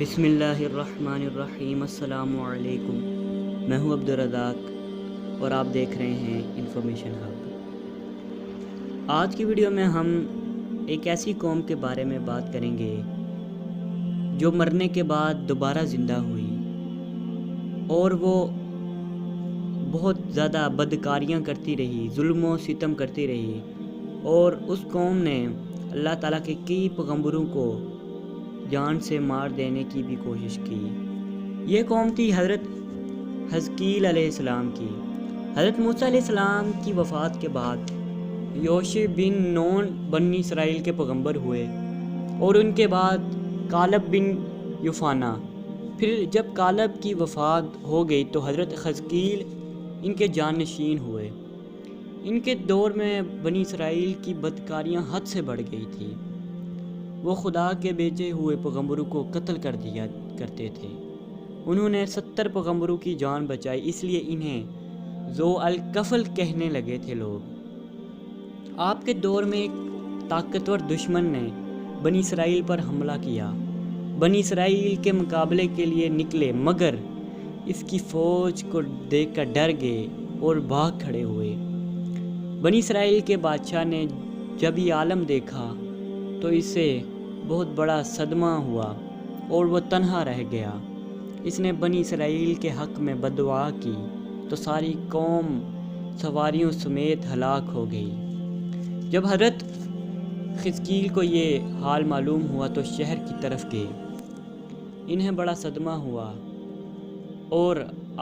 بسم اللہ الرحمن الرحیم۔ السلام علیکم، میں ہوں عبدالرزاق اور آپ دیکھ رہے ہیں انفارمیشن ہب۔ آج کی ویڈیو میں ہم ایک ایسی قوم کے بارے میں بات کریں گے جو مرنے کے بعد دوبارہ زندہ ہوئی اور وہ بہت زیادہ بدکاریاں کرتی رہی، ظلم و ستم کرتی رہی، اور اس قوم نے اللہ تعالیٰ کے کئی پیغمبروں کو جان سے مار دینے کی بھی کوشش کی۔ یہ قوم تھی حضرت حزقیل علیہ السلام کی۔ حضرت موسیٰ علیہ السلام کی وفات کے بعد یوشع بن نون بنی اسرائیل کے پیغمبر ہوئے، اور ان کے بعد کالب بن یوفانا۔ پھر جب کالب کی وفات ہو گئی تو حضرت حزقیل ان کے جانشین ہوئے۔ ان کے دور میں بنی اسرائیل کی بدکاریاں حد سے بڑھ گئی تھی۔ وہ خدا کے بھیجے ہوئے پیغمبروں کو قتل کر دیا کرتے تھے۔ انہوں نے 70 پیغمبروں کی جان بچائی، اس لیے انہیں ذو الکفل کہنے لگے تھے لوگ۔ آپ کے دور میں ایک طاقتور دشمن نے بنی اسرائیل پر حملہ کیا۔ بنی اسرائیل کے مقابلے کے لیے نکلے، مگر اس کی فوج کو دیکھ کر ڈر گئے اور بھاگ کھڑے ہوئے۔ بنی اسرائیل کے بادشاہ نے جب یہ عالم دیکھا تو اسے بہت بڑا صدمہ ہوا اور وہ تنہا رہ گیا۔ اس نے بنی اسرائیل کے حق میں بددعا کی تو ساری قوم سواریوں سمیت ہلاک ہو گئی۔ جب حضرت حزقیل کو یہ حال معلوم ہوا تو شہر کی طرف گئے۔ انہیں بڑا صدمہ ہوا اور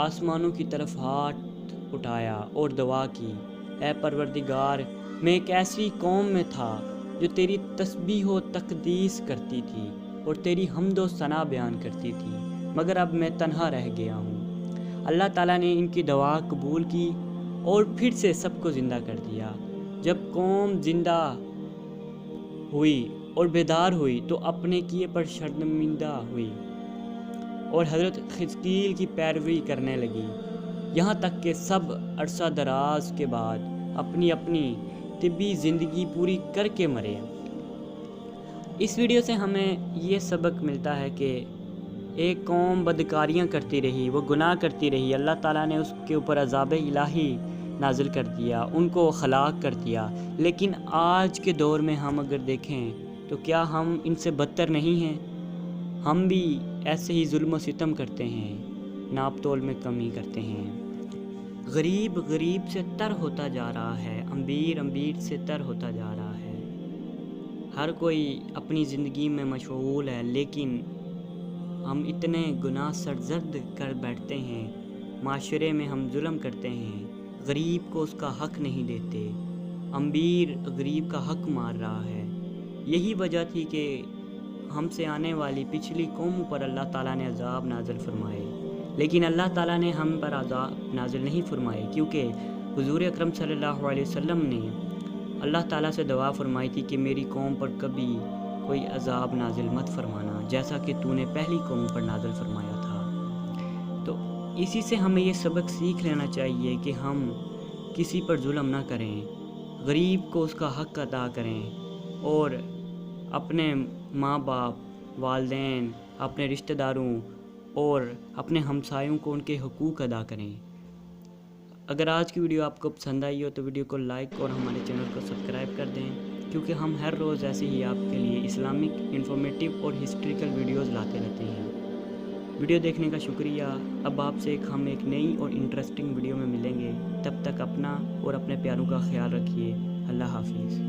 آسمانوں کی طرف ہاتھ اٹھایا اور دعا کی، اے پروردگار، میں ایک ایسی قوم میں تھا جو تیری تسبیح و تقدیس کرتی تھی اور تیری حمد و ثنا بیان کرتی تھی، مگر اب میں تنہا رہ گیا ہوں۔ اللہ تعالیٰ نے ان کی دعا قبول کی اور پھر سے سب کو زندہ کر دیا۔ جب قوم زندہ ہوئی اور بیدار ہوئی تو اپنے کیے پر شرمندہ ہوئی اور حضرت حزقیل کی پیروی کرنے لگی، یہاں تک کہ سب عرصہ دراز کے بعد اپنی اپنی طبی زندگی پوری کر کے مرے۔ اس ویڈیو سے ہمیں یہ سبق ملتا ہے کہ ایک قوم بدکاریاں کرتی رہی، وہ گناہ کرتی رہی، اللہ تعالیٰ نے اس کے اوپر عذاب الہی نازل کر دیا، ان کو ہلاک کر دیا۔ لیکن آج کے دور میں ہم اگر دیکھیں تو کیا ہم ان سے بدتر نہیں ہیں؟ ہم بھی ایسے ہی ظلم و ستم کرتے ہیں، ناپ تول میں کمی کرتے ہیں۔ غریب غریب سے تر ہوتا جا رہا ہے، امیر امیر سے تر ہوتا جا رہا ہے۔ ہر کوئی اپنی زندگی میں مشغول ہے، لیکن ہم اتنے گناہ سرزد کر بیٹھتے ہیں، معاشرے میں ہم ظلم کرتے ہیں، غریب کو اس کا حق نہیں دیتے، امیر غریب کا حق مار رہا ہے۔ یہی وجہ تھی کہ ہم سے آنے والی پچھلی قوموں پر اللہ تعالیٰ نے عذاب نازل فرمائے، لیکن اللہ تعالیٰ نے ہم پر عذاب نازل نہیں فرمائے، کیونکہ حضور اکرم صلی اللہ علیہ وسلم نے اللہ تعالیٰ سے دعا فرمائی تھی کہ میری قوم پر کبھی کوئی عذاب نازل مت فرمانا، جیسا کہ تو نے پہلی قوم پر نازل فرمایا تھا۔ تو اسی سے ہمیں یہ سبق سیکھ لینا چاہیے کہ ہم کسی پر ظلم نہ کریں، غریب کو اس کا حق ادا کریں، اور اپنے ماں باپ، والدین، اپنے رشتہ داروں اور اپنے ہمسایوں کو ان کے حقوق ادا کریں۔ اگر آج کی ویڈیو آپ کو پسند آئی ہو تو ویڈیو کو لائک اور ہمارے چینل کو سبسکرائب کر دیں، کیونکہ ہم ہر روز ایسے ہی آپ کے لیے اسلامک، انفارمیٹیو اور ہسٹوریکل ویڈیوز لاتے رہتے ہیں۔ ویڈیو دیکھنے کا شکریہ۔ اب آپ سے ہم ایک نئی اور انٹرسٹنگ ویڈیو میں ملیں گے، تب تک اپنا اور اپنے پیاروں کا خیال رکھیے۔ اللہ حافظ۔